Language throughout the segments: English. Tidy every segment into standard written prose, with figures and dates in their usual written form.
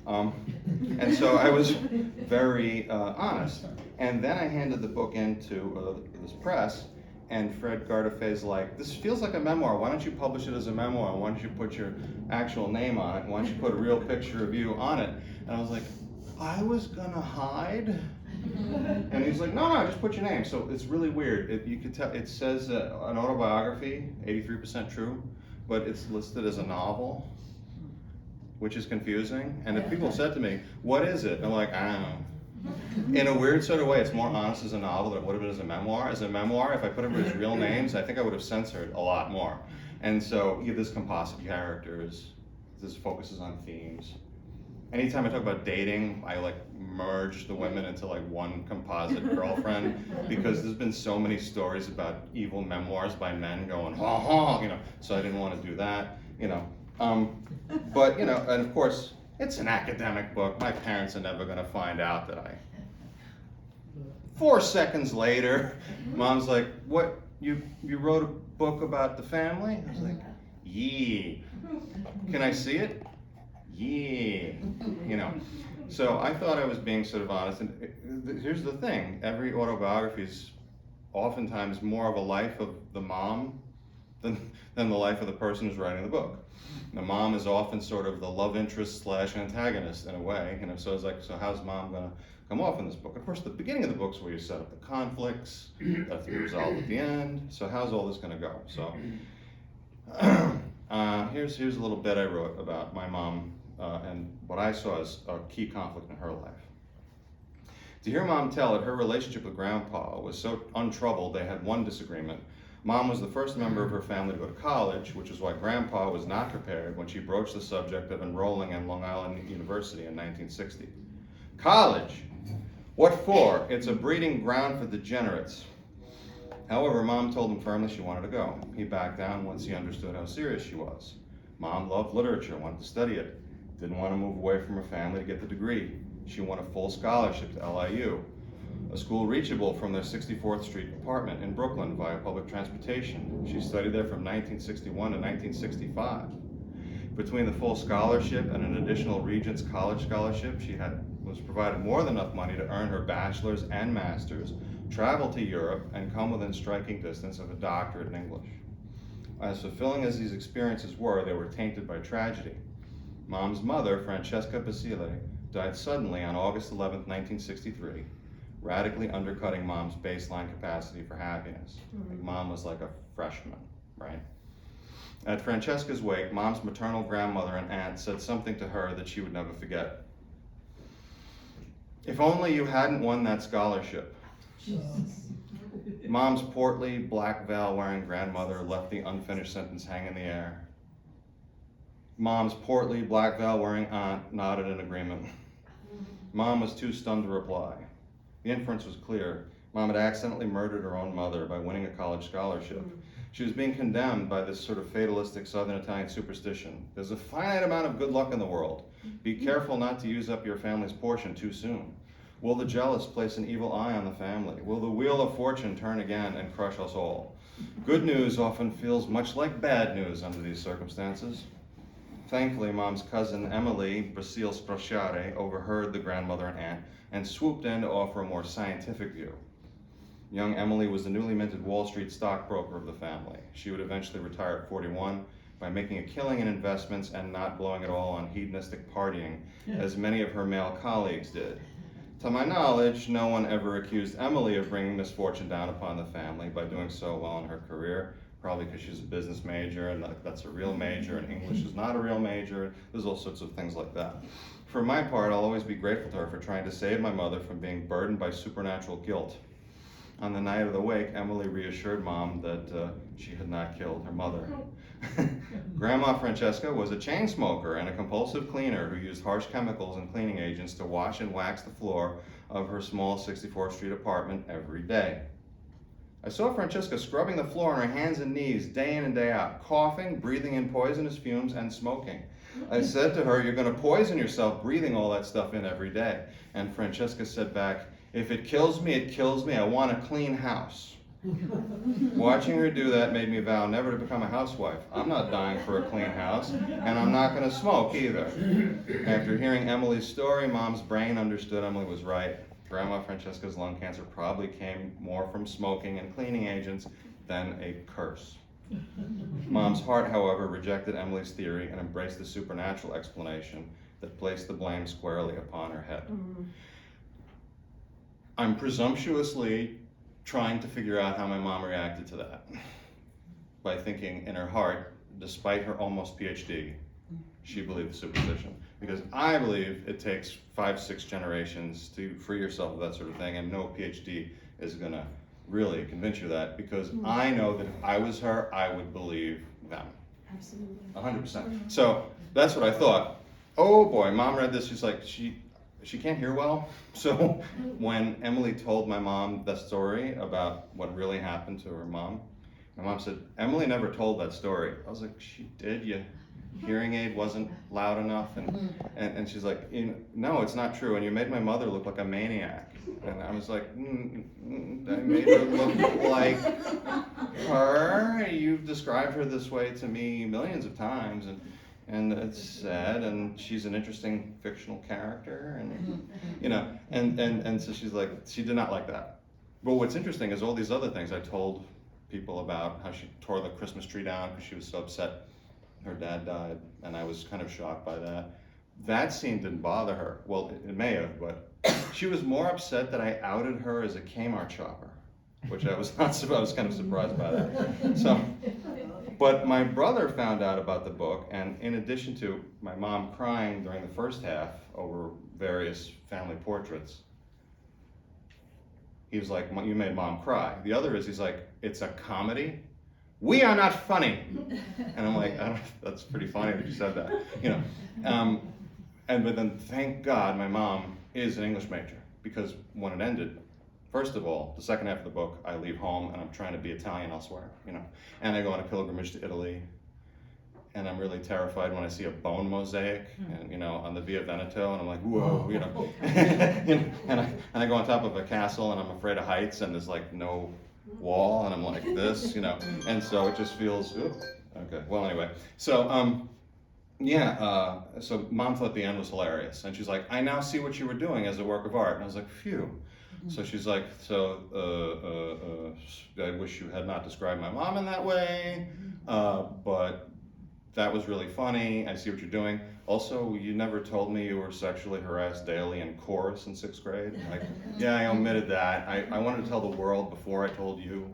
And so I was very honest. And then I handed the book into this press, and Fred Gardefe's like, this feels like a memoir. Why don't you publish it as a memoir? Why don't you put your actual name on it? Why don't you put a real picture of you on it? And I was like, I was gonna hide? And he's like, no, just put your name. So it's really weird. You could tell, it says an autobiography, 83% true, but it's listed as a novel, which is confusing. And if people said to me, what is it? I'm like, I don't know. In a weird sort of way, it's more honest as a novel than it would have been as a memoir. As a memoir, if I put everybody's real names, I think I would have censored a lot more. And so you have this composite characters, this focuses on themes. Anytime I talk about dating, I like merge the women into like one composite girlfriend, because there's been so many stories about evil memoirs by men going, ha ha, so I didn't want to do that, but and of course, it's an academic book. My parents are never gonna find out that 4 seconds later, Mom's like, what, you wrote a book about the family? I was like, yeah. Can I see it? Yeah, So I thought I was being sort of honest, and here's the thing, every autobiography is oftentimes more of a life of the mom than the life of the person who's writing the book. The mom is often sort of the love interest / antagonist in a way, so it's like, so how's Mom gonna come off in this book? Of course, the beginning of the book's where you set up the conflicts, that have to be resolved at the end, so how's all this gonna go? So here's a little bit I wrote about my mom and what I saw as a key conflict in her life. To hear Mom tell it, her relationship with Grandpa was so untroubled they had one disagreement. Mom was the first member of her family to go to college, which is why Grandpa was not prepared when she broached the subject of enrolling in Long Island University in 1960. College? What for? It's a breeding ground for degenerates. However, Mom told him firmly she wanted to go. He backed down once he understood how serious she was. Mom loved literature, wanted to study it, didn't want to move away from her family to get the degree. She won a full scholarship to LIU, a school reachable from their 64th Street apartment in Brooklyn via public transportation. She studied there from 1961 to 1965. Between the full scholarship and an additional Regents College scholarship, she was provided more than enough money to earn her bachelor's and master's, travel to Europe, and come within striking distance of a doctorate in English. As fulfilling as these experiences were, they were tainted by tragedy. Mom's mother, Francesca Basile, died suddenly on August 11, 1963, radically undercutting Mom's baseline capacity for happiness. Mom was like a freshman, right? At Francesca's wake, Mom's maternal grandmother and aunt said something to her that she would never forget. If only you hadn't won that scholarship. Mom's portly, black veil-wearing grandmother left the unfinished sentence hang in the air. Mom's portly, black veil-wearing aunt nodded in agreement. Mom was too stunned to reply. The inference was clear. Mom had accidentally murdered her own mother by winning a college scholarship. She was being condemned by this sort of fatalistic Southern Italian superstition. There's a finite amount of good luck in the world. Be careful not to use up your family's portion too soon. Will the jealous place an evil eye on the family? Will the wheel of fortune turn again and crush us all? Good news often feels much like bad news under these circumstances. Thankfully, Mom's cousin Emily Basile Sprociare overheard the grandmother and aunt and swooped in to offer a more scientific view. Young Emily was the newly minted Wall Street stockbroker of the family. She would eventually retire at 41 by making a killing in investments and not blowing it all on hedonistic partying, as many of her male colleagues did. To my knowledge, no one ever accused Emily of bringing misfortune down upon the family by doing so well in her career, probably because she's a business major and that's a real major and English is not a real major. There's all sorts of things like that. For my part, I'll always be grateful to her for trying to save my mother from being burdened by supernatural guilt. On the night of the wake, Emily reassured Mom that she had not killed her mother. Grandma Francesca was a chain smoker and a compulsive cleaner who used harsh chemicals and cleaning agents to wash and wax the floor of her small 64th Street apartment every day. I saw Francesca scrubbing the floor on her hands and knees day in and day out, coughing, breathing in poisonous fumes, and smoking. I said to her, "You're going to poison yourself breathing all that stuff in every day." And Francesca said back, "If it kills me, it kills me. I want a clean house." Watching her do that made me vow never to become a housewife. I'm not dying for a clean house, and I'm not going to smoke either. After hearing Emily's story, Mom's brain understood Emily was right. Grandma Francesca's lung cancer probably came more from smoking and cleaning agents than a curse. Mom's heart, however, rejected Emily's theory and embraced the supernatural explanation that placed the blame squarely upon her head. I'm presumptuously trying to figure out how my mom reacted to that by thinking in her heart, despite her almost PhD, she believed the superstition. Because I believe it takes 5-6 generations to free yourself of that sort of thing, and no PhD is gonna really convince you of that, because I know that if I was her, I would believe them. Absolutely. 100%. So that's what I thought. Oh boy, Mom read this, she's like, she can't hear well. So when Emily told my mom the story about what really happened to her mom, my mom said, Emily never told that story. I was like, she did, your hearing aid wasn't loud enough. And she's like, no, it's not true. And you made my mother look like a maniac. And I was like, I made her look like her. You've described her this way to me millions of times. And it's sad, and she's an interesting fictional character, and and so she's like, she did not like that. But what's interesting is all these other things I told people about, how she tore the Christmas tree down because she was so upset her dad died, and I was kind of shocked by that. That scene didn't bother her. Well, it may have, but she was more upset that I outed her as a Kmart shopper, which I was not. I was kind of surprised by that. So. But my brother found out about the book, and in addition to my mom crying during the first half over various family portraits, he was like, you made Mom cry. The other is, he's like, it's a comedy? We are not funny. And I'm like, that's pretty funny that you said that, but then thank God my mom is an English major, because when it ended, first of all, the second half of the book, I leave home and I'm trying to be Italian elsewhere, and I go on a pilgrimage to Italy, and I'm really terrified when I see a bone mosaic, and on the Via Veneto, and I'm like, whoa, and I go on top of a castle, and I'm afraid of heights, and there's like no wall, and I'm like this, and so it just feels, okay. Well, anyway, so so Mom thought the end was hilarious, and she's like, I now see what you were doing as a work of art, and I was like, phew. So she's like, I wish you had not described my mom in that way, but that was really funny. I see what you're doing. Also, you never told me you were sexually harassed daily in chorus in 6th grade. Like, yeah, I omitted that. I wanted to tell the world before I told you,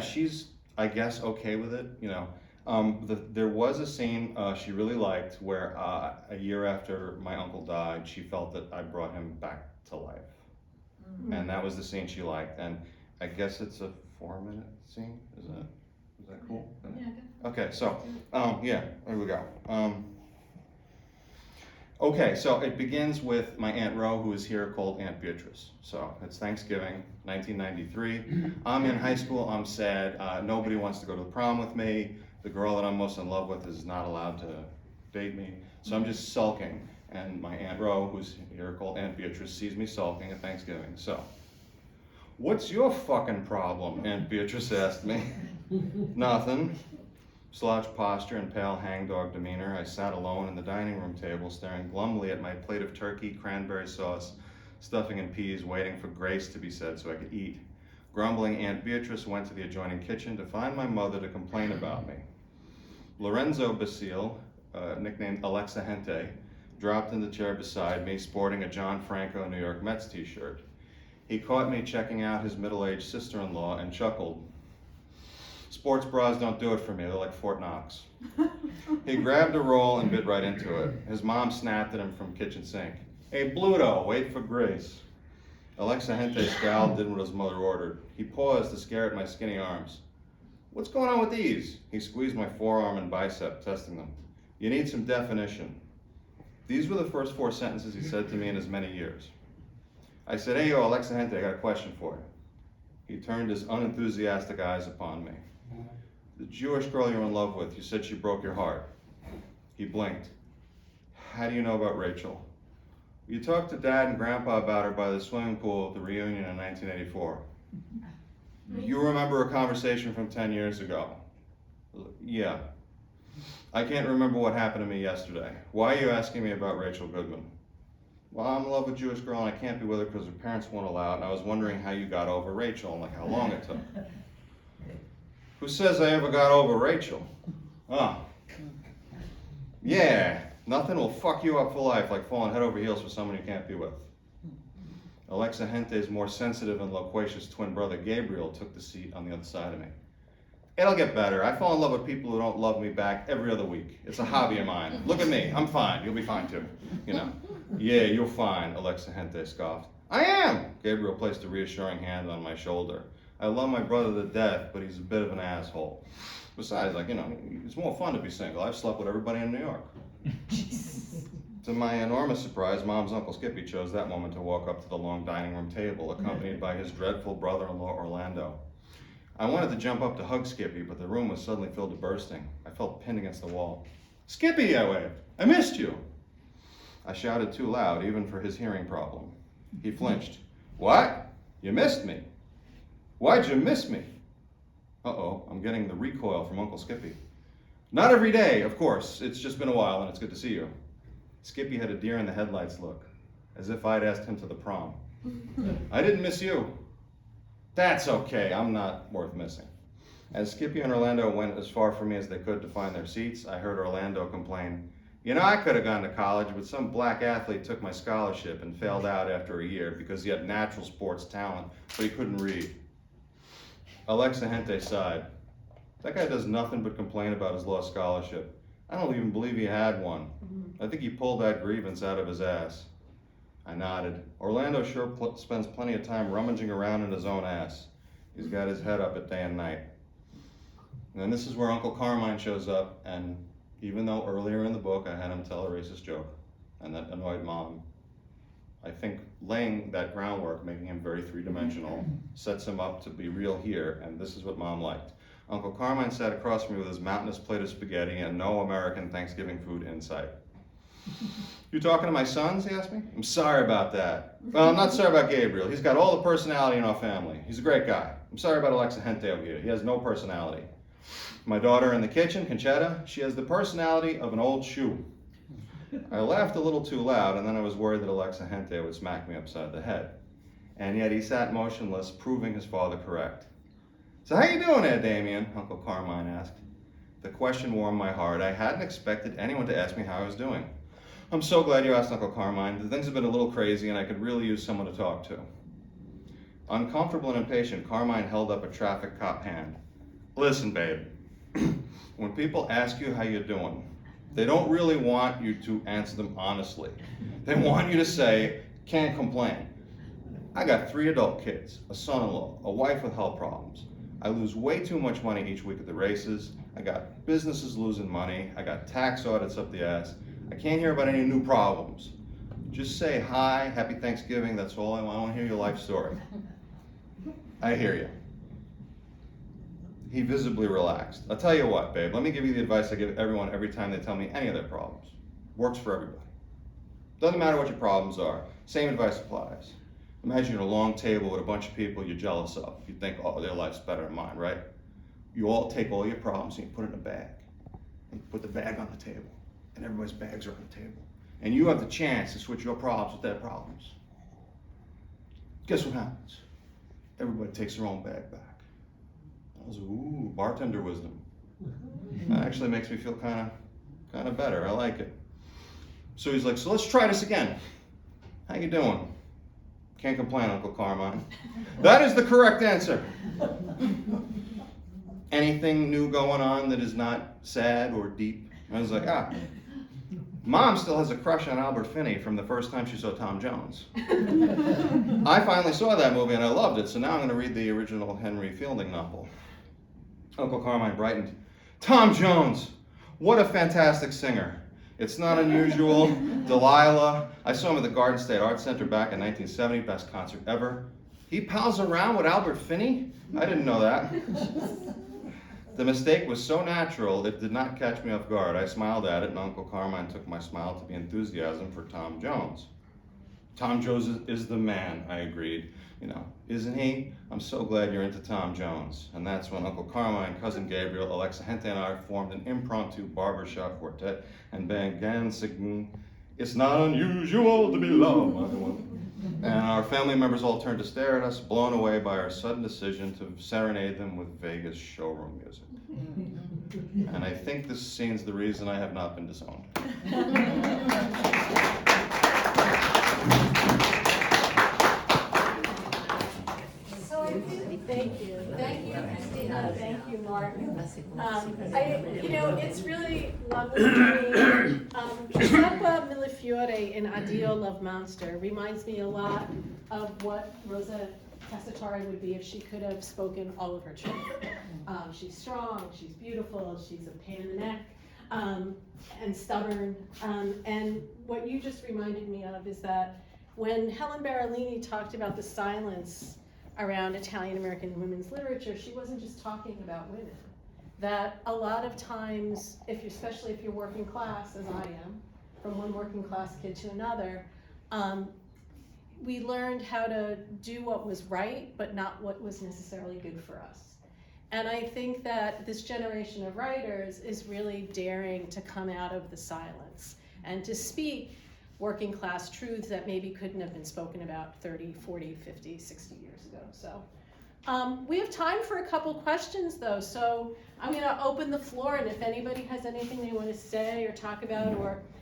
she's, I guess, okay with it, there was a scene she really liked where a year after my uncle died, she felt that I brought him back to life. And that was the scene she liked. And I guess it's a 4-minute scene. Is that cool? Yeah. Okay, so, there we go. Okay, so it begins with my Aunt Ro, who is here, called Aunt Beatrice. So it's Thanksgiving, 1993. I'm in high school, I'm sad. Nobody wants to go to the prom with me. The girl that I'm most in love with is not allowed to date me. So I'm just sulking. And my Aunt Ro, who's here, called Aunt Beatrice, sees me sulking at Thanksgiving. So, what's your fucking problem? Aunt Beatrice asked me. Nothing. Slouched posture and pale hangdog demeanor, I sat alone in the dining room table, staring glumly at my plate of turkey, cranberry sauce, stuffing and peas, waiting for grace to be said so I could eat. Grumbling Aunt Beatrice went to the adjoining kitchen to find my mother to complain about me. Lorenzo Basile, nicknamed Alexa Gente, dropped in the chair beside me, sporting a John Franco New York Mets t-shirt. He caught me checking out his middle-aged sister-in-law and chuckled. Sports bras don't do it for me, they're like Fort Knox. He grabbed a roll and bit right into it. His mom snapped at him from kitchen sink. Hey, Bluto, wait for grace. Alexa Gente scowled, did what his mother ordered. He paused to stare at my skinny arms. What's going on with these? He squeezed my forearm and bicep, testing them. You need some definition. These were the first 4 sentences he said to me in as many years. I said, hey, yo, Alexa Gente, I got a question for you. He turned his unenthusiastic eyes upon me. The Jewish girl you're in love with, you said she broke your heart. He blinked. How do you know about Rachel? You talked to Dad and Grandpa about her by the swimming pool at the reunion in 1984. You remember a conversation from 10 years ago? Yeah. I can't remember what happened to me yesterday. Why are you asking me about Rachel Goodman? Well, I'm in love with a Jewish girl and I can't be with her because her parents won't allow it, and I was wondering how you got over Rachel and like how long it took. Who says I ever got over Rachel? Oh. Yeah, nothing will fuck you up for life like falling head over heels for someone you can't be with. Alexa Hente's more sensitive and loquacious twin brother Gabriel took the seat on the other side of me. It'll get better. I fall in love with people who don't love me back every other week. It's a hobby of mine. Look at me, I'm fine. You'll be fine too. You know. Yeah, you're fine, Alexa Hente scoffed. I am! Gabriel placed a reassuring hand on my shoulder. I love my brother to death, but he's a bit of an asshole. Besides, like, you know, it's more fun to be single. I've slept with everybody in New York. To my enormous surprise, Mom's Uncle Skippy chose that moment to walk up to the long dining room table, accompanied by his dreadful brother-in-law, Orlando. I wanted to jump up to hug Skippy, but the room was suddenly filled to bursting. I felt pinned against the wall. Skippy, I waved. I missed you. I shouted too loud, even for his hearing problem. He flinched. What? You missed me? Why'd you miss me? Uh-oh, I'm getting the recoil from Uncle Skippy. Not every day, of course. It's just been a while and it's good to see you. Skippy had a deer in the headlights look, as if I'd asked him to the prom. I didn't miss you. That's okay, I'm not worth missing. As Skippy and Orlando went as far from me as they could to find their seats, I heard Orlando complain, you know, I could have gone to college, but some black athlete took my scholarship and failed out after a year because he had natural sports talent, but he couldn't read. Alexa Hente sighed. That guy does nothing but complain about his lost scholarship. I don't even believe he had one. I think he pulled that grievance out of his ass. I nodded. Orlando sure spends plenty of time rummaging around in his own ass. He's got his head up at day and night. And then this is where Uncle Carmine shows up, and even though earlier in the book I had him tell a racist joke, and that annoyed Mom, I think laying that groundwork, making him very three-dimensional, sets him up to be real here, and this is what Mom liked. Uncle Carmine sat across from me with his mountainous plate of spaghetti and no American Thanksgiving food in sight. You talking to my sons, he asked me? I'm sorry about that. Well, I'm not sorry about Gabriel. He's got all the personality in our family. He's a great guy. I'm sorry about Alexa Hente over here. He has no personality. My daughter in the kitchen, Conchetta, she has the personality of an old shoe. I laughed a little too loud, and then I was worried that Alexa Hente would smack me upside the head. And yet he sat motionless, proving his father correct. So how you doing there, Damien? Uncle Carmine asked. The question warmed my heart. I hadn't expected anyone to ask me how I was doing. I'm so glad you asked, Uncle Carmine. The things have been a little crazy, and I could really use someone to talk to. Uncomfortable and impatient, Carmine held up a traffic cop hand. Listen, babe. When people ask you how you're doing, they don't really want you to answer them honestly. They want you to say, can't complain. I got 3 adult kids, a son-in-law, a wife with health problems. I lose way too much money each week at the races. I got businesses losing money. I got tax audits up the ass. I can't hear about any new problems. Just say hi, happy Thanksgiving, that's all I want. I want to hear your life story. I hear you. He visibly relaxed. I'll tell you what, babe, let me give you the advice I give everyone every time they tell me any of their problems. Works for everybody. Doesn't matter what your problems are, same advice applies. Imagine a long table with a bunch of people you're jealous of. You think, oh, their life's better than mine, right? You all take all your problems and you put it in a bag. And you put the bag on the table. And everybody's bags are on the table. And you have the chance to switch your problems with their problems. Guess what happens? Everybody takes their own bag back. I was, ooh, bartender wisdom. That actually makes me feel kind of better. I like it. So he's like, so let's try this again. How you doing? Can't complain, Uncle Carmine. That is the correct answer. Anything new going on that is not sad or deep? I was like, Mom still has a crush on Albert Finney from the first time she saw Tom Jones. I finally saw that movie and I loved it, so now I'm going to read the original Henry Fielding novel. Uncle Carmine brightened. Tom Jones, what a fantastic singer. It's not unusual. Delilah, I saw him at the Garden State Arts Center back in 1970, best concert ever. He pals around with Albert Finney? I didn't know that. The mistake was so natural, it did not catch me off guard. I smiled at it, and Uncle Carmine took my smile to be enthusiasm for Tom Jones. Tom Jones is the man, I agreed. You know, isn't he? I'm so glad you're into Tom Jones. And that's when Uncle Carmine, Cousin Gabriel, Alexa Hente, and I formed an impromptu barbershop quartet and began singing, "It's not unusual to be loved by one." And our family members all turned to stare at us, blown away by our sudden decision to serenade them with Vegas showroom music. And I think this scene's the reason I have not been disowned. Thank you, Christina. Thank you, Mark. It's really lovely to me. Giuseppe Millefiore in Addio Love Monster reminds me a lot of what Rosa Tessitore would be if she could have spoken all of her truth. She's strong, she's beautiful, she's a pain in the neck, and stubborn. And what you just reminded me of is that when Helen Barolini talked about the silence around Italian American women's literature, she wasn't just talking about women. That a lot of times, especially if you're working class, as I am, from one working class kid to another, we learned how to do what was right, but not what was necessarily good for us. And I think that this generation of writers is really daring to come out of the silence and to speak working class truths that maybe couldn't have been spoken about 30, 40, 50, 60 years ago. So we have time for a couple questions though. So I'm gonna open the floor, and if anybody has anything they wanna say or talk about,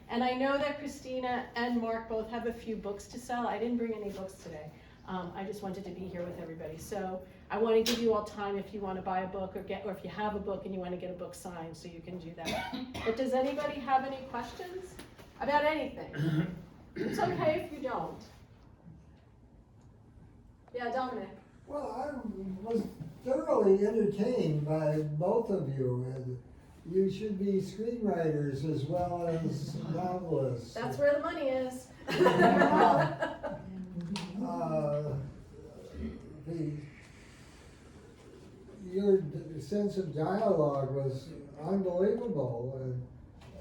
and I know that Christina and Mark both have a few books to sell. I didn't bring any books today. I just wanted to be here with everybody. So I wanna give you all time if you wanna buy a book or if you have a book and you wanna get a book signed, so you can do that. But does anybody have any questions about anything? It's okay if you don't. Yeah, Dominic. Well, I was thoroughly entertained by both of you, and you should be screenwriters as well as novelists. That's where the money is. Your sense of dialogue was unbelievable,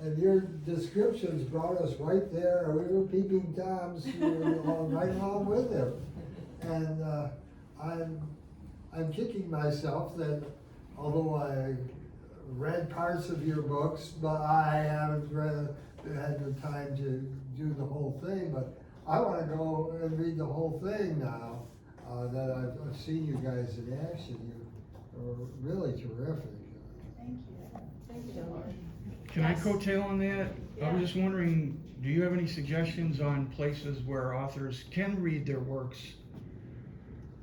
and your descriptions brought us right there. We were peeping Toms right along with him. And I'm kicking myself that although I read parts of your books, but I haven't had the time to do the whole thing. But I want to go and read the whole thing now that I've seen you guys in action. You're really terrific. Thank you. Thank you, Mark. Can I coattail on that? Yeah. I was just wondering, do you have any suggestions on places where authors can read their works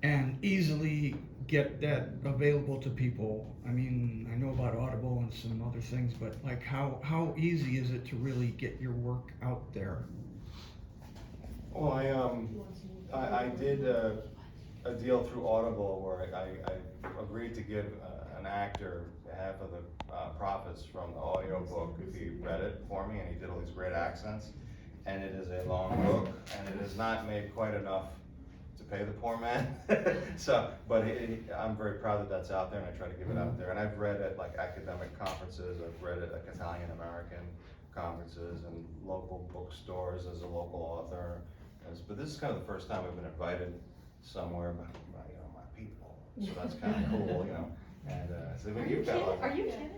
and easily get that available to people? I mean, I know about Audible and some other things, but like how easy is it to really get your work out there? Well, I did a deal through Audible where I agreed to give an actor half of the profits from the audio book if he read it for me, and he did all these great accents. And it is a long book, and it is not made quite enough to pay the poor man. So, but I'm very proud that that's out there, and I try to give it out there. And I've read at like academic conferences, I've read at like Italian American conferences and local bookstores as a local author. But this is kind of the first time I've been invited somewhere by my people. So that's kind of cool, And so Are you kidding?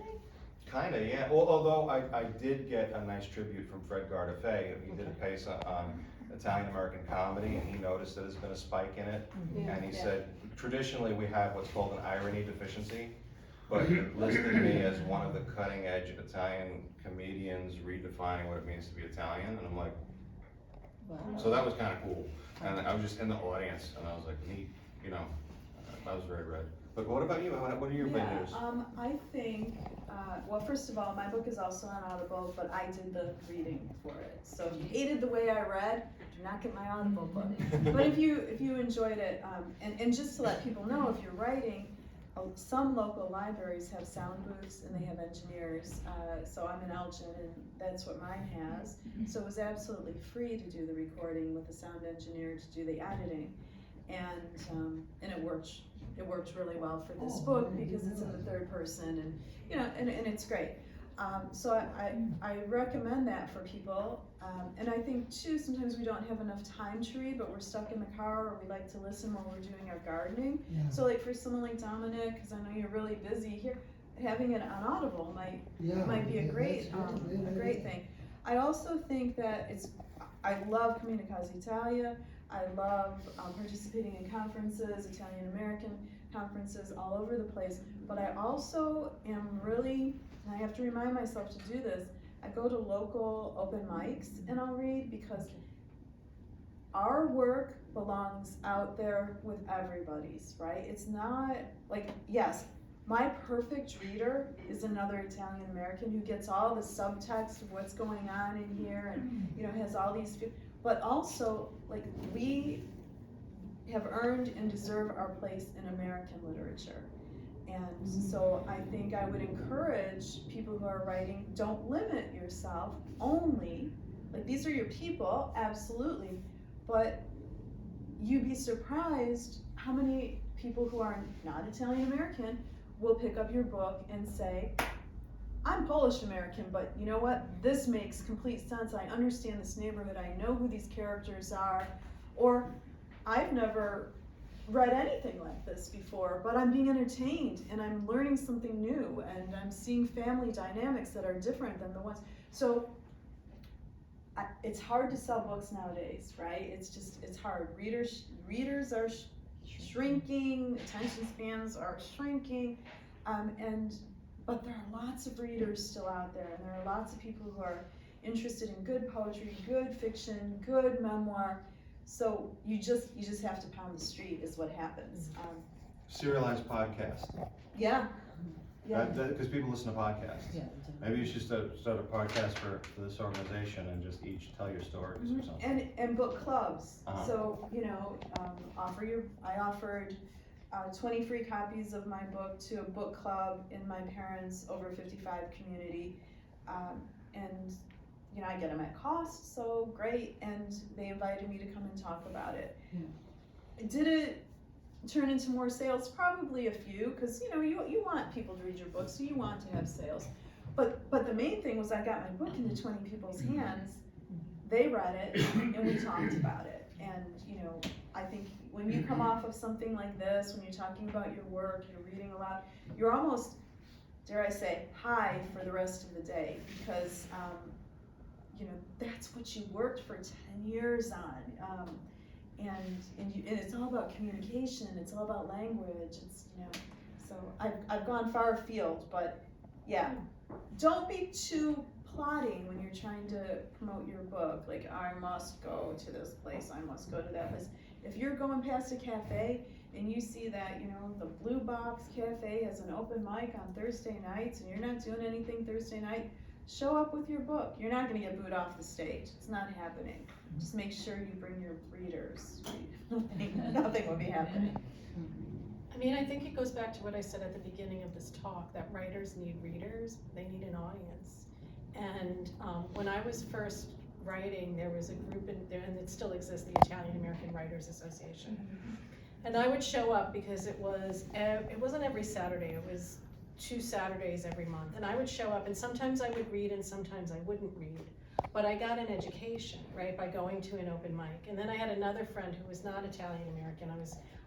Kind of, yeah. Well, although I did get a nice tribute from Fred Gardefei. He did a piece on Italian American comedy, and he noticed that there's been a spike in it. Yeah. And he said, traditionally we have what's called an irony deficiency, but he listed me as one of the cutting edge Italian comedians redefining what it means to be Italian. And I'm like, wow. So that was kind of cool. And I was just in the audience, and I was like, neat, I was very red. But what about you? What are your big news? I think, well, first of all, my book is also on Audible, but I did the reading for it. So if you hated the way I read, do not get my Audible book. But if you enjoyed it, and just to let people know, if you're writing, some local libraries have sound booths and they have engineers. So I'm in Elgin, and that's what mine has. So it was absolutely free to do the recording with a sound engineer to do the editing, and it worked. It worked really well for this book because it's in the third person, and and it's great. So I recommend that for people. And I think too, sometimes we don't have enough time to read, but we're stuck in the car, or we like to listen while we're doing our gardening. Yeah. So like for someone like Dominic, because I know you're really busy here, having it on Audible might be a great thing. I also think that I love coming to Casa Italia. I love participating in conferences, Italian American conferences all over the place. But I also am really, and I have to remind myself to do this, I go to local open mics and I'll read, because our work belongs out there with everybody's, right? It's not like, yes, my perfect reader is another Italian American who gets all the subtext of what's going on in here and, you know, has all these, but also, like, we have earned and deserve our place in American literature. And so I think I would encourage people who are writing, don't limit yourself only, like, these are your people, absolutely, but you'd be surprised how many people who are not Italian American will pick up your book and say, I'm Polish American, but you know what? This makes complete sense. I understand this neighborhood. I know who these characters are. Or I've never read anything like this before, but I'm being entertained and I'm learning something new and I'm seeing family dynamics that are different than the ones. So it's hard to sell books nowadays, right? It's hard. Readers are shrinking, attention spans are shrinking, but there are lots of readers still out there, and there are lots of people who are interested in good poetry, good fiction, good memoir. So you just have to pound the street is what happens. Serialized podcast. Yeah. Because people listen to podcasts. Yeah. Maybe you should start a podcast for this organization and just each tell your stories or something. And book clubs. Uh-huh. So, you know, I offered 20 free copies of my book to a book club in my parents' over 55 community. And, you know, I get them at cost, so great. And they invited me to come and talk about it. Yeah. Did it turn into more sales? Probably a few, because, you know, you want people to read your book, so you want to have sales. But the main thing was I got my book into 20 people's hands, they read it, and we talked about it. And, you know, I think when you come off of something like this, when you're talking about your work, you're reading aloud, you're almost, dare I say, high for the rest of the day, because, you know, that's what you worked for 10 years on. And it's all about communication, it's all about language, it's, you know, so I've gone far afield, but yeah, don't be too plotting when you're trying to promote your book, like I must go to this place, I must go to that place. If you're going past a cafe and you see that, you know, the Blue Box Cafe has an open mic on Thursday nights and you're not doing anything Thursday night, show up with your book. You're not gonna get booed off the stage, it's not happening. Just make sure you bring your readers. Nothing will be happening. I mean, I think it goes back to what I said at the beginning of this talk, that writers need readers, they need an audience. And when I was first writing, there was a group in there, and it still exists, the Italian American Writers Association. And I would show up because it wasn't every Saturday, it was 2 Saturdays every month. And I would show up, and sometimes I would read and sometimes I wouldn't read. But I got an education, right, by going to an open mic. And then I had another friend who was not Italian American.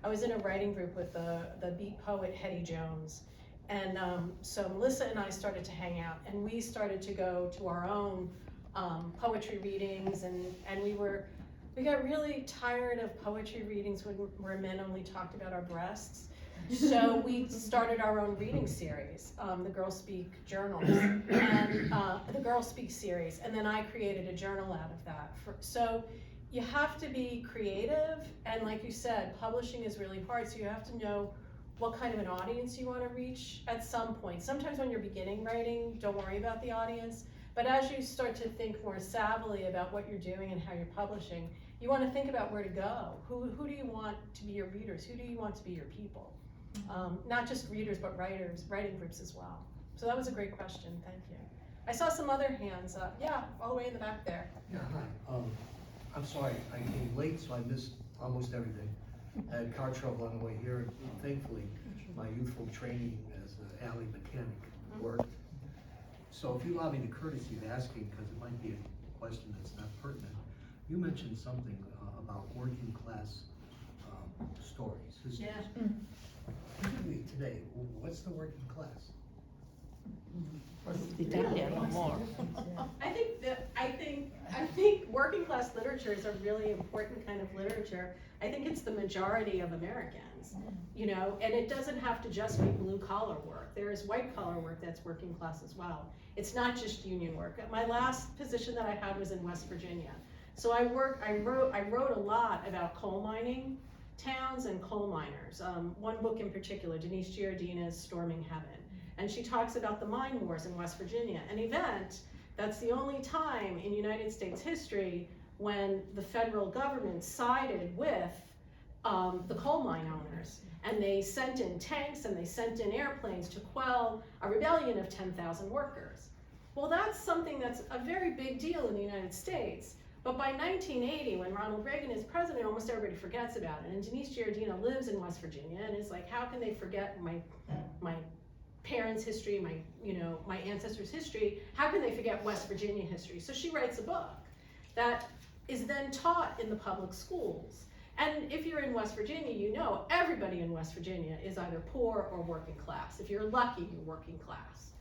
I was in a writing group with the beat poet Hetty Jones. And so Melissa and I started to hang out, and we started to go to our own poetry readings, and we got really tired of poetry readings where men only talked about our breasts. So we started our own reading series, the Girls Speak journals, and the Girls Speak series, and then I created a journal out of that. So you have to be creative, and like you said, publishing is really hard, so you have to know what kind of an audience you want to reach at some point. Sometimes when you're beginning writing, don't worry about the audience, but as you start to think more savvily about what you're doing and how you're publishing, you want to think about where to go. Who do you want to be your readers? Who do you want to be your people? Not just readers, but writers, writing groups as well. So that was a great question, thank you. I saw some other hands up. Yeah, all the way in the back there. Yeah, hi. I'm sorry, I came late, so I missed almost everything. I had car trouble on the way here, and thankfully, my youthful training as an alley mechanic worked. So if you allow me the courtesy of asking, because it might be a question that's not pertinent, you mentioned something about working class stories. Yeah. Particularly today, what's the working class? I think working class literature is a really important kind of literature. I think it's the majority of Americans, you know, and it doesn't have to just be blue collar work. There is white collar work that's working class as well. It's not just union work. My last position that I had was in West Virginia. So I wrote a lot about coal mining towns and coal miners. One book in particular, Denise Giardina's Storming Heaven. And she talks about the mine wars in West Virginia, an event that's the only time in United States history when the federal government sided with the coal mine owners. And they sent in tanks and they sent in airplanes to quell a rebellion of 10,000 workers. Well, that's something that's a very big deal in the United States. But by 1980, when Ronald Reagan is president, almost everybody forgets about it. And Denise Giardina lives in West Virginia and is like, how can they forget my parents' history, my ancestors' history? How can they forget West Virginia history? So she writes a book that is then taught in the public schools. And if you're in West Virginia, you know everybody in West Virginia is either poor or working class. If you're lucky, you're working class.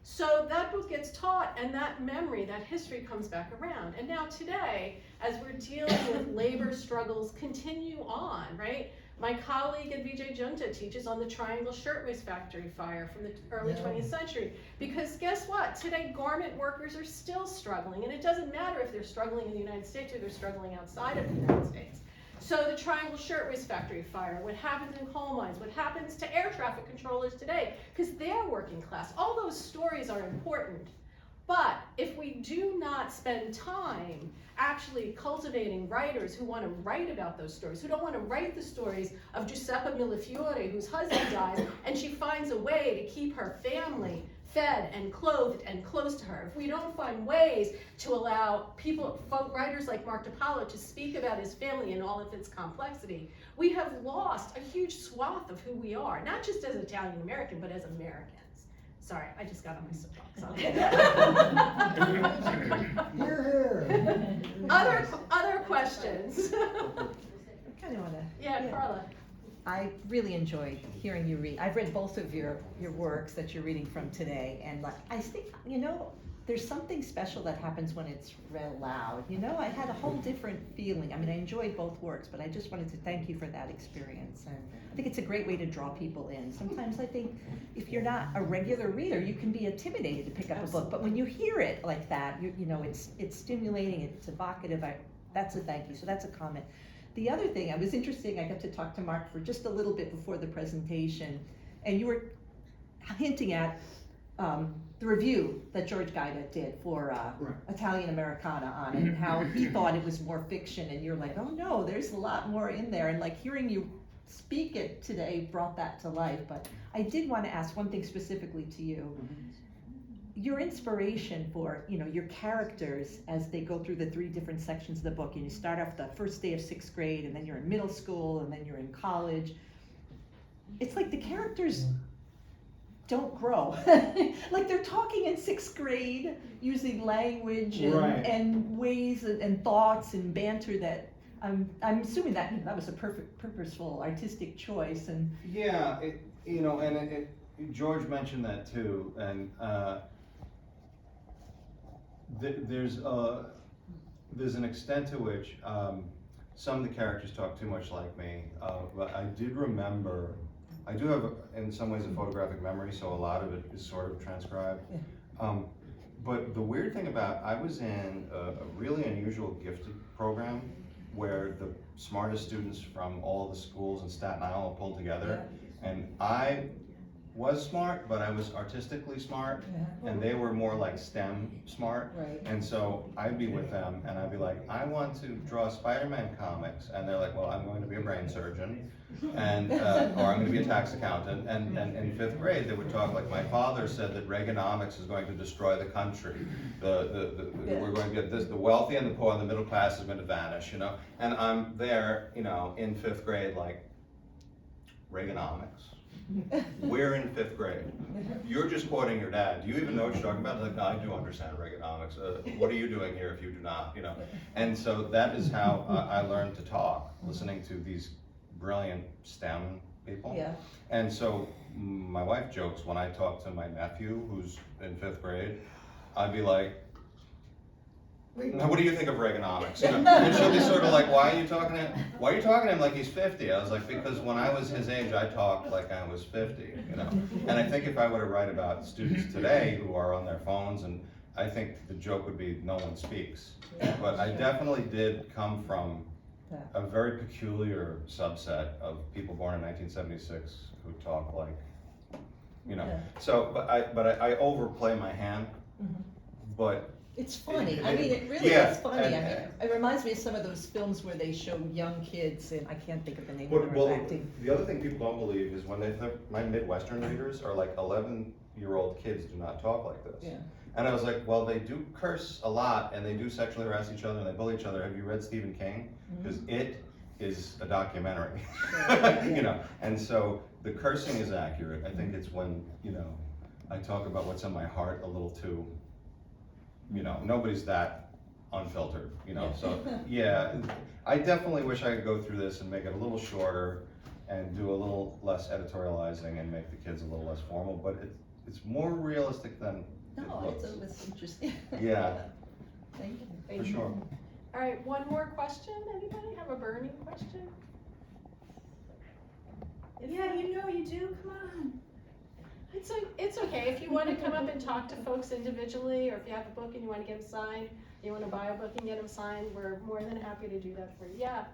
So that book gets taught, and that memory, that history comes back around. And now today, as we're dealing with labor struggles continue on, right? My colleague at VJ Junta teaches on the Triangle Shirtwaist Factory fire from the early 20th century. Because guess what? Today, garment workers are still struggling, and it doesn't matter if they're struggling in the United States or they're struggling outside of the United States. So the Triangle Shirtwaist Factory fire, what happens in coal mines, what happens to air traffic controllers today, because they're working class. All those stories are important. But if we do not spend time actually cultivating writers who want to write about those stories, who don't want to write the stories of Giuseppa Millefiore, whose husband dies, and she finds a way to keep her family fed and clothed and close to her. If we don't find ways to allow writers like Marc DiPaolo to speak about his family in all of its complexity, we have lost a huge swath of who we are, not just as Italian American, but as Americans. Sorry, I just got on my soapbox. Hear, hear. Other questions? I kind of want to. Yeah, Carla. I really enjoyed hearing you read. I've read both of your works that you're reading from today, and I think, there's something special that happens when it's read aloud. I had a whole different feeling. I mean, I enjoyed both works, but I just wanted to thank you for that experience. And I think it's a great way to draw people in. Sometimes I think if you're not a regular reader, you can be intimidated to pick up a book. But when you hear it like that, it's stimulating, it's evocative. That's a thank you. So that's a comment. The other thing, I was interested, I got to talk to Mark for just a little bit before the presentation, and you were hinting at the review that George Gaida did for Right. Italian Americana on it, and how he thought it was more fiction, and you're like, oh no, there's a lot more in there, and like hearing you speak it today brought that to life. But I did want to ask one thing specifically to you. Your inspiration for, your characters as they go through the 3 different sections of the book, and you start off the first day of 6th grade, and then you're in middle school, and then you're in college. It's like the characters don't grow. Like they're talking in 6th grade using language and, Right. and ways and thoughts and banter that I'm assuming that was a purposeful artistic choice. And Yeah, George mentioned that too, and there's an extent to which some of the characters talk too much like me, but I did remember, I do have in some ways a photographic memory, so a lot of it is sort of transcribed. Yeah. But the weird thing I was in a really unusual gifted program where the smartest students from all the schools in Staten Island were pulled together, and I was smart, but I was artistically smart, and they were more like STEM smart. Right. And so I'd be with them, and I'd be like, I want to draw Spider-Man comics, and they're like, well, I'm going to be a brain surgeon, and or I'm going to be a tax accountant. And in 5th grade, they would talk like, my father said that Reaganomics is going to destroy the country. We're going to get this, the wealthy and the poor and the middle class is going to vanish, And I'm there, in 5th grade, like, Reaganomics. We're in 5th grade. You're just quoting your dad. Do you even know what you're talking about? Like, I do understand Reaganomics. What are you doing here if you do not? You know. And so that is how I learned to talk, listening to these brilliant STEM people. Yeah. And so my wife jokes when I talk to my nephew who's in 5th grade, I'd be like, what do you think of Reaganomics? You know? And she'll be sort of like, why are you talking to him like he's 50? I was like, because when I was his age, I talked like I was 50, you know? And I think if I were to write about students today who are on their phones, and I think the joke would be no one speaks. But I definitely did come from a very peculiar subset of people born in 1976 who talk like, you know. So, but I overplay my hand, but It's funny. I mean, it really is funny. I mean, it reminds me of some of those films where they show young kids, and I can't think of the name of well, their acting. the other thing people don't believe is when they think my Midwestern readers are like 11-year-old kids do not talk like this. Yeah. And I was like, well, they do curse a lot, and they do sexually harass each other, and they bully each other. Have you read Stephen King? Because it is a documentary, you know. And so the cursing is accurate. I think it's when, you know, I talk about what's in my heart a little too, you know, nobody's that unfiltered, you know. So yeah, I definitely wish I could go through this and make it a little shorter and do a little less editorializing and make the kids a little less formal, but it's more realistic than it No, looks. it's interesting. Yeah. Thank you. For sure. All right, one more question. Anybody have a burning question? Yeah, you know you do, come on. It's okay. If you want to come up and talk to folks individually, or if you have a book and you want to get them signed, you want to buy a book and get them signed, we're more than happy to do that for you. Yeah.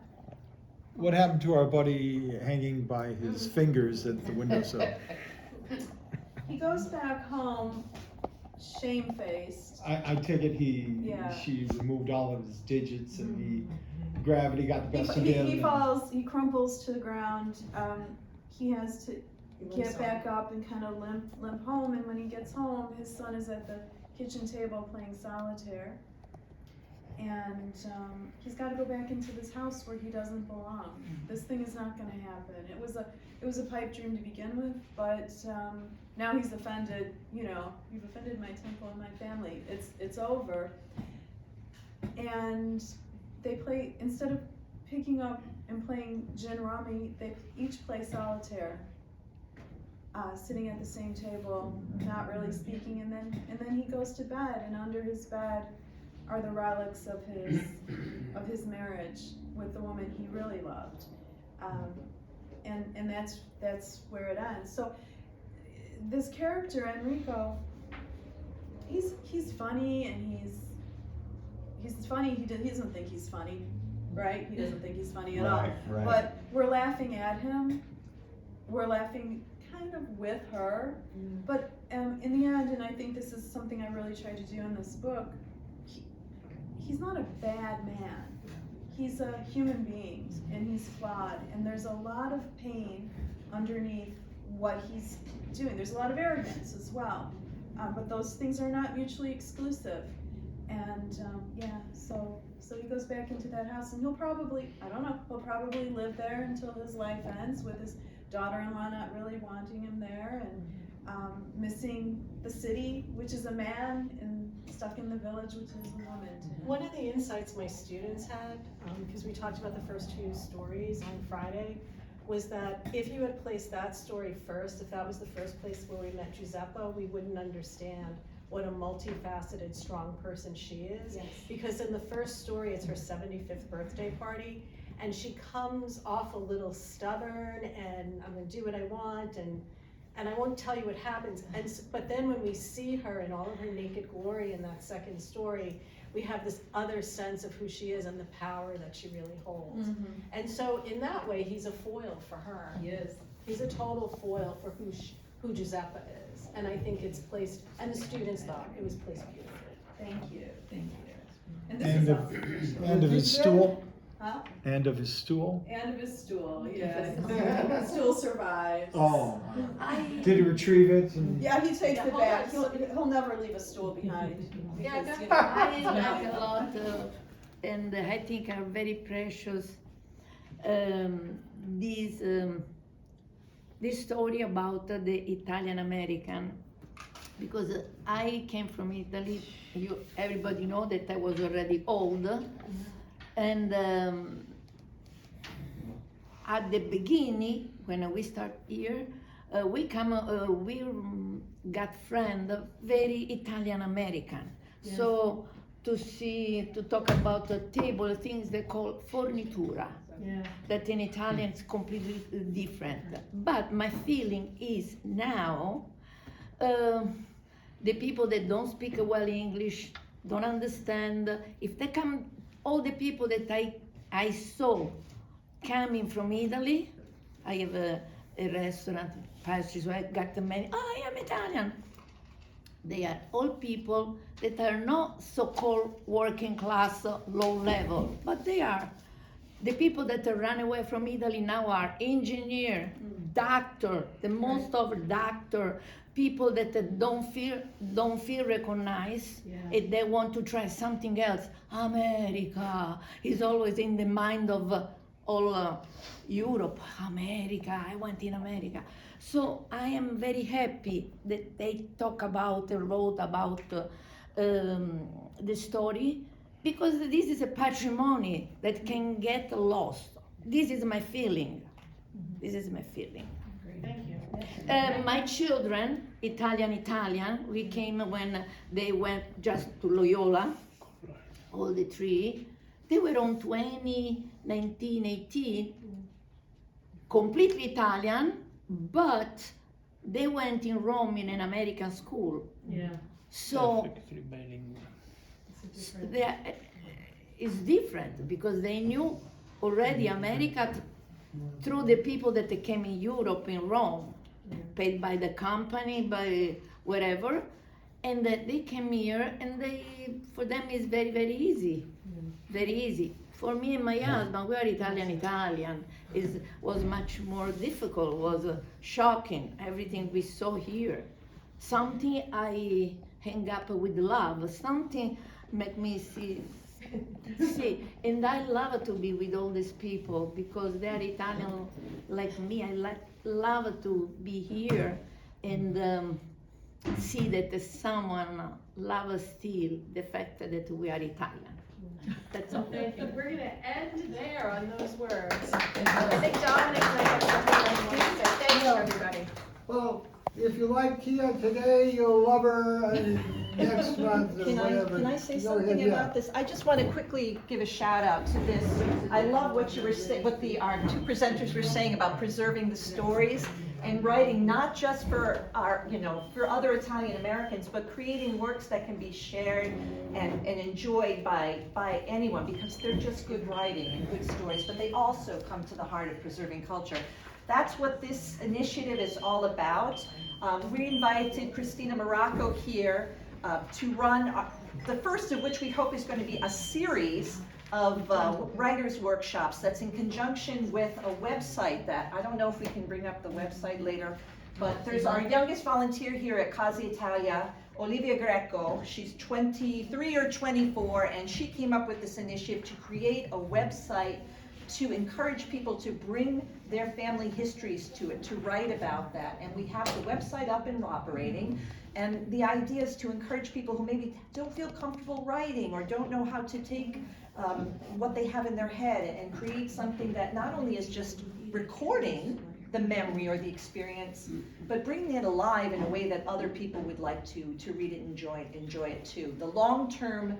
What happened to our buddy hanging by his fingers at the windowsill? He goes back home shamefaced. I take it Yeah. she removed all of his digits and gravity got the best of him. He falls, he crumples to the ground. He has to get back up and kind of limp home, and when he gets home, his son is at the kitchen table playing solitaire. And he's got to go back into this house where he doesn't belong. This thing is not going to happen. It was a pipe dream to begin with, but now he's offended. You know, you've offended my temple and my family. It's over. And they play, instead of picking up and playing gin rummy, they each play solitaire, sitting at the same table, not really speaking. And then he goes to bed, and under his bed are the relics of his marriage with the woman he really loved, and that's where it ends. So this character Enrico, he's funny, and he's funny. He doesn't think he's funny, right? He doesn't think he's funny at all. Right. But we're laughing at him. We're laughing kind of with her. But in the end, and I think this is something I really tried to do in this book, he's not a bad man. He's a human being, and he's flawed, and there's a lot of pain underneath what he's doing. There's a lot of arrogance as well, but those things are not mutually exclusive. And so he goes back into that house, and he'll probably live there until his life ends, with his daughter-in-law not really wanting him there, and missing the city, which is a man, and stuck in the village, which is a woman. One of the insights my students had, because we talked about the first 2 stories on Friday, was that if you had placed that story first, if that was the first place where we met Giuseppe, we wouldn't understand what a multifaceted, strong person she is. Yes. Because in the first story, it's her 75th birthday party, and she comes off a little stubborn, and I'm gonna do what I want, and I won't tell you what happens. But then when we see her in all of her naked glory in that second story, we have this other sense of who she is and the power that she really holds. And so in that way, he's a foil for her. He is. He's a total foil for who Giuseppe is. And I think it's placed, and the students thought it was placed beautifully. Thank you. And this And of his stool. Huh? And of his stool. And of his stool, yes. The stool survives. Oh. Did he retrieve it? And Yeah, he takes it back. He'll never leave a stool behind. Yeah, because, you I know, like a lot, and I think are very precious, these this story about the Italian American, because I came from Italy. Everybody know that I was already old, and at the beginning when we start here, we got friend very Italian American. Yeah. So to talk about the table, things they call fornitura. Yeah. That in Italian is completely different. But my feeling is now, the people that don't speak well English, don't understand, if they come, all the people that I saw coming from Italy, I have a restaurant, pastries, where I got the menu, I am Italian. They are all people that are not so-called working class, low level, but they are. The people that run away from Italy now are engineer, doctor, the most of doctor, people that don't feel recognized, Yeah. and they want to try something else. America is always in the mind of all Europe. America, I went in America. So I am very happy that they talk about, wrote about the story, because this is a patrimony that can get lost. This is my feeling. This is my feeling. Great, thank you. My children, Italian, we came when they went just to Loyola, all the three. They were on 20, 19, 18, completely Italian, but they went in Rome in an American school. Yeah. So It's a different. it's different because they knew already America through the people that came in Europe, in Rome, paid by the company, by wherever, and that they came here, and for them it's very, very easy, very easy. For me and my husband, we are Italian, was much more difficult, was shocking, everything we saw here. Something I hang up with love, something make me see, and I love to be with all these people because they are Italian like me. I love to be here and see that someone loves still the fact that we are Italian. That's all. Thank you. We're gonna end there on those words. I think Dominic might have something like to say. Thank you, everybody. Well, if you like Kia today, you'll love her next month or whatever. Can I say Go something ahead, yeah. about this? I just want to quickly give a shout out to this. I love what you were saying, what our two presenters were saying about preserving the stories and writing not just for for other Italian Americans, but creating works that can be shared and enjoyed by anyone, because they're just good writing and good stories, but they also come to the heart of preserving culture. That's what this initiative is all about. We invited Christina Morocco here to run the first of which we hope is going to be a series of writers' workshops that's in conjunction with a website that, I don't know if we can bring up the website later, but there's our youngest volunteer here at Casa Italia, Olivia Greco. She's 23 or 24, and she came up with this initiative to create a website to encourage people to bring their family histories to it, to write about that. And we have the website up and operating. And the idea is to encourage people who maybe don't feel comfortable writing or don't know how to take what they have in their head and create something that not only is just recording the memory or the experience, but bringing it alive in a way that other people would like to read it and enjoy it too. The long-term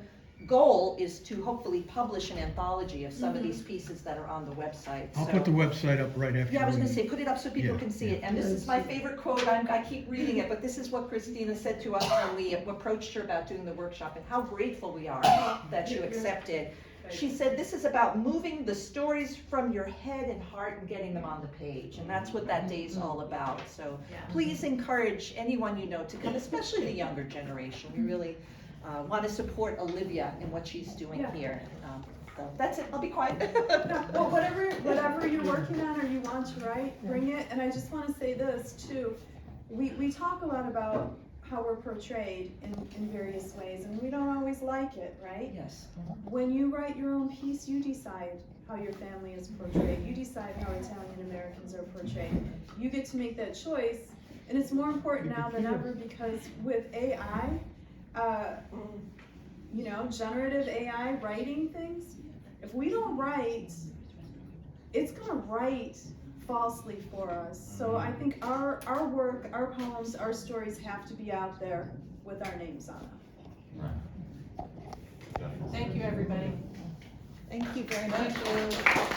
goal is to hopefully publish an anthology of some of these pieces that are on the website. I'll put the website up right after. Yeah, I was gonna say, put it up so people Yeah, can see yeah. it. And this is my favorite quote, I keep reading it, but this is what Christina said to us when we approached her about doing the workshop, and how grateful we are that you accepted. She said, this is about moving the stories from your head and heart and getting them on the page. And that's what that day is all about. So please encourage anyone you know to come, especially the younger generation. We really want to support Olivia in what she's doing here. So that's it, I'll be quiet. Well, whatever you're working on or you want to write, bring it. And I just want to say this too. We talk a lot about how we're portrayed in various ways, and we don't always like it, right? Yes. When you write your own piece, you decide how your family is portrayed. You decide how Italian Americans are portrayed. You get to make that choice, and it's more important now than ever because with AI, you know, generative AI writing things, if we don't write, it's gonna write falsely for us. So I think our work, our poems, our stories have to be out there with our names on them. Thank you, everybody. Thank you very much. Thank you.